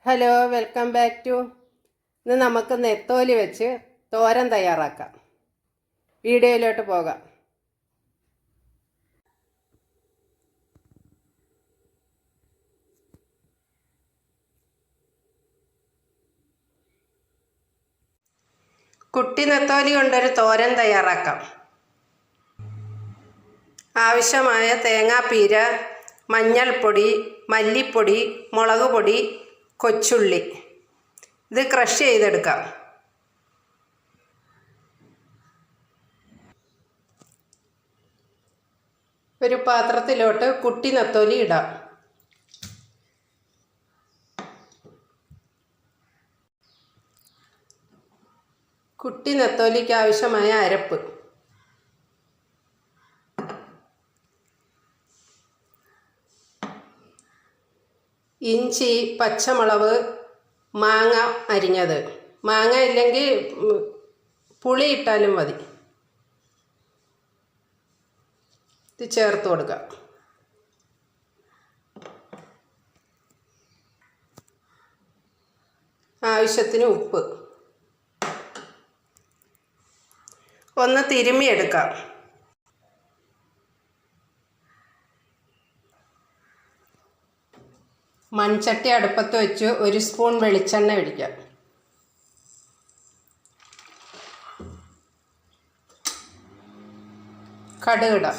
Hello, welcome back to. ഇന്ന് നമുക്ക് നെത്തോലി വെച്ച് തോരൻ തയ്യാറാക്കാം. വീഡിയോയിലോട്ട് പോകാം. കുട്ടി നെത്തോലി കൊണ്ടൊരു തോരൻ തയ്യാറാക്കാം. ആവശ്യമായ തേങ്ങാപ്പീര, മഞ്ഞൾപ്പൊടി, മല്ലിപ്പൊടി, മുളക് പൊടി, കൊച്ചുള്ളി. ഇത് ക്രഷ് ചെയ്തെടുക്കാം. ഒരു പാത്രത്തിലോട്ട് കുട്ടി നെത്തോലി ഇടാം. കുട്ടി നെത്തോലിക്ക് ആവശ്യമായ അരപ്പ്: ഇഞ്ചി, പച്ചമുളക്, മാങ്ങ അരിഞ്ഞത്. മാങ്ങ ഇല്ലെങ്കിൽ പുളി ഇട്ടാലും മതി. ഇത് ചേർത്ത് കൊടുക്കാം. ആവശ്യത്തിന് ഉപ്പ്. ഒന്ന് തിരുമ്മിയെടുക്കാം. മൺചട്ടി അടുപ്പത്ത് വെച്ച് 1 സ്പൂൺ വെളിച്ചെണ്ണ ഒഴിക്കാം. കടുക് ഇടാം.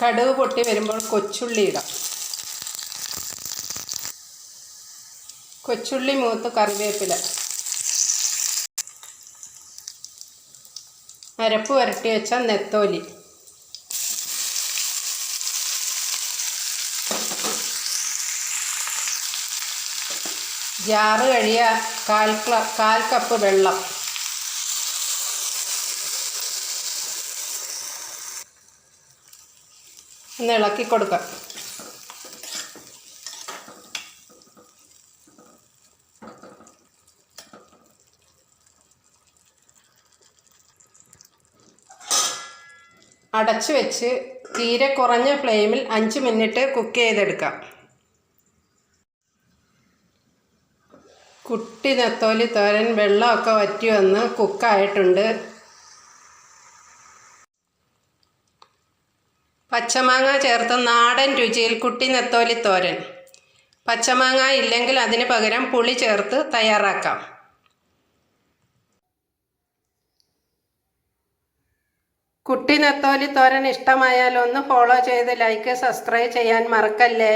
കടുക് പൊട്ടി വരുമ്പോൾ കൊച്ചുള്ളി ഇടാം. കൊച്ചുള്ളി മൂത്ത് കറിവേപ്പില. അരപ്പ് വരട്ടി വെച്ച നെത്തോലി. ജാറ് കഴിയ 1/4 കപ്പ് വെള്ളം. ഒന്ന് ഇളക്കി കൊടുക്കാം. അടച്ചു വെച്ച് തീരെ കുറഞ്ഞ ഫ്ലെയിമിൽ 5 മിനിറ്റ് കുക്ക് ചെയ്തെടുക്കാം. കുട്ടി നെത്തോലി തോരൻ വെള്ളമൊക്കെ വറ്റി വന്ന് കുക്കായിട്ടുണ്ട്. പച്ചമാങ്ങ ചേർത്ത് നാടൻ രുചിയിൽ കുട്ടി നെത്തോലി തോരൻ. പച്ചമാങ്ങ ഇല്ലെങ്കിൽ അതിന് പകരം പുളി ചേർത്ത് തയ്യാറാക്കാം. കുട്ടി നെത്തോലി തോരൻ ഇഷ്ടമായാൽ ഒന്ന് ഫോളോ ചെയ്ത് ലൈക്ക്, സബ്സ്ക്രൈബ് ചെയ്യാൻ മറക്കല്ലേ.